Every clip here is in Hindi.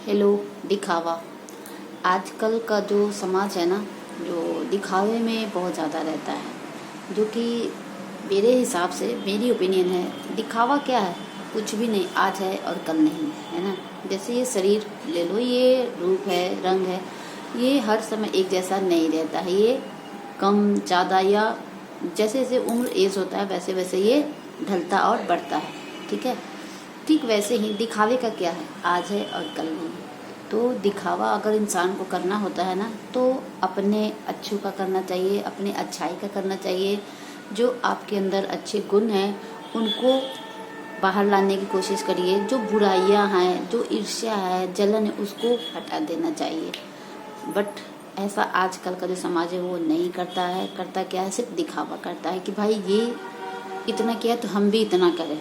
हेलो। दिखावा आजकल का जो समाज है ना, जो दिखावे में बहुत ज़्यादा रहता है, जो कि मेरे हिसाब से, मेरी ओपिनियन है, दिखावा क्या है? कुछ भी नहीं, आज है और कल नहीं है ना। जैसे ये शरीर ले लो, ये रूप है, रंग है, ये हर समय एक जैसा नहीं रहता है। ये कम ज़्यादा या जैसे जैसे उम्र एज होता है वैसे वैसे ये ढलता और बढ़ता है। ठीक है, ठीक वैसे ही दिखावे का क्या है, आज है और कल नहीं। तो दिखावा अगर इंसान को करना होता है ना, तो अपने अच्छों का करना चाहिए, अपने अच्छाई का करना चाहिए। जो आपके अंदर अच्छे गुण हैं उनको बाहर लाने की कोशिश करिए। जो बुराइयां हैं, जो ईर्ष्या है, जलन है, उसको हटा देना चाहिए। बट ऐसा आजकल का जो समाज है वो नहीं करता है। करता क्या है? सिर्फ दिखावा करता है कि भाई ये इतना किया तो हम भी इतना करें,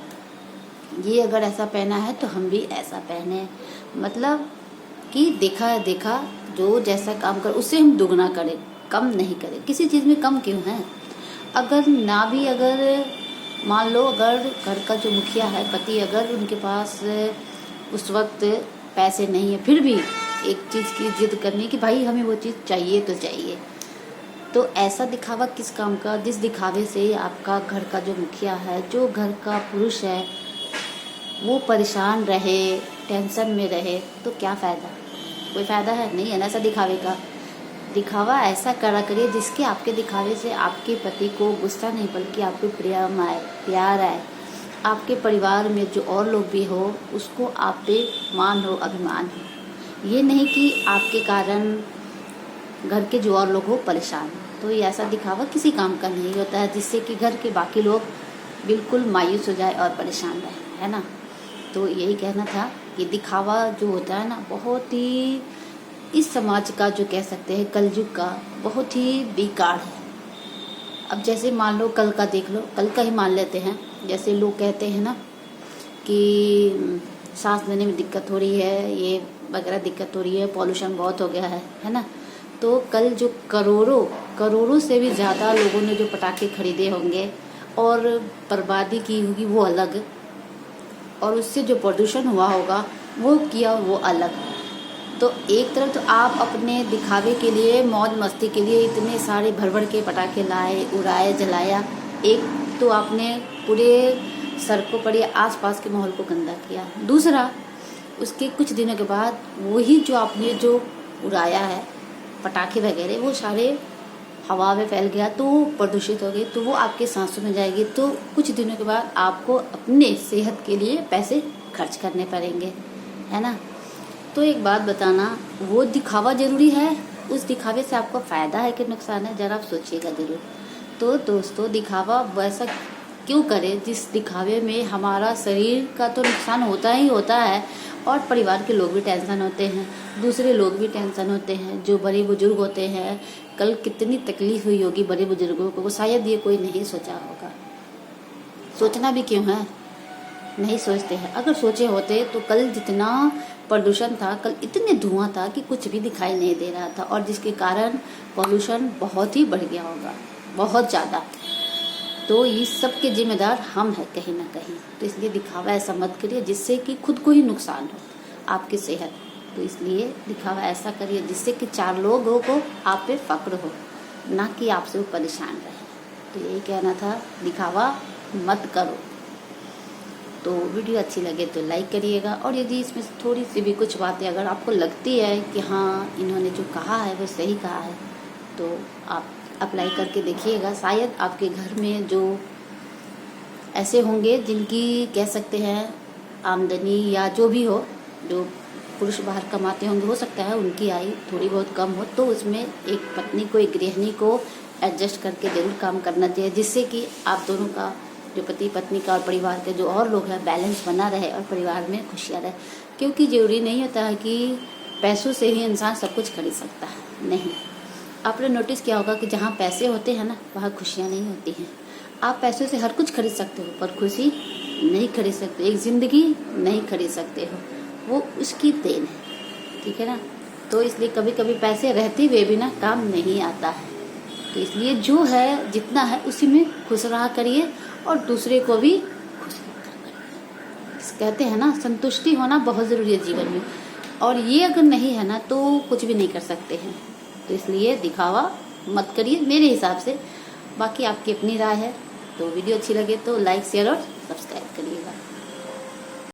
ये अगर ऐसा पहना है तो हम भी ऐसा पहने। मतलब कि देखा है, देखा जो जैसा काम कर उससे हम दुगना करें, कम नहीं करें। किसी चीज़ में कम क्यों है? अगर ना भी, अगर मान लो अगर घर का जो मुखिया है, पति, अगर उनके पास उस वक्त पैसे नहीं है, फिर भी एक चीज़ की जिद करनी कि भाई हमें वो चीज़ चाहिए तो चाहिए, तो ऐसा दिखावा किस काम का? जिस दिखावे से आपका घर का जो मुखिया है, जो घर का पुरुष है, वो परेशान रहे, टेंशन में रहे, तो क्या फ़ायदा? कोई फ़ायदा है? नहीं है ना ऐसा दिखावे का। दिखावा ऐसा करा करिए जिसके आपके दिखावे से आपके पति को गुस्सा नहीं बल्कि आपको प्रेम आए, प्यार आए। आपके परिवार में जो और लोग भी हो उसको आप पे मान हो, अभिमान हो। ये नहीं कि आपके कारण घर के जो और लोग हो परेशान। तो ये ऐसा दिखावा किसी काम का नहीं होता है जिससे कि घर के बाकी लोग बिल्कुल मायूस हो जाए और परेशान रहे, है ना। तो यही कहना था कि दिखावा जो होता है ना, बहुत ही इस समाज का, जो कह सकते हैं कलयुग का, बहुत ही बेकार है। अब जैसे मान लो कल का देख लो, कल का ही मान लेते हैं। जैसे लोग कहते हैं ना कि सांस लेने में दिक्कत हो रही है, ये वगैरह दिक्कत हो रही है, पॉल्यूशन बहुत हो गया है ना। तो कल जो करोड़ों से भी ज़्यादा लोगों ने जो पटाखे खरीदे होंगे और बर्बादी की होगी वो अलग, और उससे जो प्रदूषण हुआ होगा वो किया वो अलग। तो एक तरफ तो आप अपने दिखावे के लिए, मौज मस्ती के लिए इतने सारे भर के पटाखे लाए, उड़ाए, जलाया। एक तो आपने पूरे सड़कों पर या आसपास के माहौल को गंदा किया। दूसरा, उसके कुछ दिनों के बाद वही जो आपने जो उड़ाया है पटाखे वगैरह, वो सारे हवा में फैल गया तो प्रदूषित हो गई, तो वो आपके सांसों में जाएगी। तो कुछ दिनों के बाद आपको अपने सेहत के लिए पैसे खर्च करने पड़ेंगे, है ना। तो एक बात बताना, वो दिखावा जरूरी है? उस दिखावे से आपको फ़ायदा है कि नुकसान है? ज़रा आप सोचिएगा ज़रूर। तो दोस्तों, दिखावा वैसा क्यों करें जिस दिखावे में हमारा शरीर का तो नुकसान होता ही होता है, और परिवार के लोग भी टेंशन होते हैं, दूसरे लोग भी टेंशन होते हैं, जो बड़े बुजुर्ग होते हैं। कल कितनी तकलीफ हुई होगी बड़े बुजुर्गों को, वो शायद ये कोई नहीं सोचा होगा। सोचना भी क्यों है? नहीं सोचते हैं। अगर सोचे होते तो कल जितना प्रदूषण था, कल इतने धुआं था कि कुछ भी दिखाई नहीं दे रहा था, और जिसके कारण पॉल्यूशन बहुत ही बढ़ गया होगा, बहुत ज़्यादा। तो इस सब के जिम्मेदार हम हैं कहीं ना कहीं। तो इसलिए दिखावा ऐसा मत करिए जिससे कि खुद को ही नुकसान हो, आपकी सेहत। तो इसलिए दिखावा ऐसा करिए जिससे कि चार लोगों को आप पे फक्र हो, ना कि आपसे वो परेशान रहे। तो यही कहना था, दिखावा मत करो। तो वीडियो अच्छी लगे तो लाइक करिएगा, और यदि इसमें थोड़ी सी भी कुछ बातें अगर आपको लगती है कि हाँ इन्होंने जो कहा है वो सही कहा है, तो आप अप्लाई करके देखिएगा। शायद आपके घर में जो ऐसे होंगे जिनकी, कह सकते हैं, आमदनी या जो भी हो, जो पुरुष बाहर कमाते होंगे, हो सकता है उनकी आय थोड़ी बहुत कम हो, तो उसमें एक पत्नी को, एक गृहिणी को एडजस्ट करके ज़रूर काम करना चाहिए, जिससे कि आप दोनों का, जो पति पत्नी का और परिवार के जो और लोग हैं, बैलेंस बना रहे और परिवार में खुशियाँ रहे। क्योंकि ज़रूरी नहीं होता है कि पैसों से ही इंसान सब कुछ खरीद सकता है, नहीं। आपने नोटिस किया होगा कि जहाँ पैसे होते हैं ना, वहाँ खुशियाँ नहीं होती हैं। आप पैसों से हर कुछ खरीद सकते हो पर खुशी नहीं खरीद सकते, एक ज़िंदगी नहीं खरीद सकते हो, वो उसकी देन है, ठीक है ना। तो इसलिए कभी कभी पैसे रहते हुए भी ना काम नहीं आता है। तो इसलिए जो है, जितना है उसी में खुश रहा करिए, और दूसरे को भी खुश रखा करिए। कहते हैं ना, संतुष्टि होना बहुत ज़रूरी है जीवन में। और ये अगर नहीं है ना तो कुछ भी नहीं कर सकते हैं। तो इसलिए दिखावा मत करिए मेरे हिसाब से। बाकी आपकी अपनी राय है। तो वीडियो अच्छी लगे तो लाइक शेयर और सब्सक्राइब करिएगा।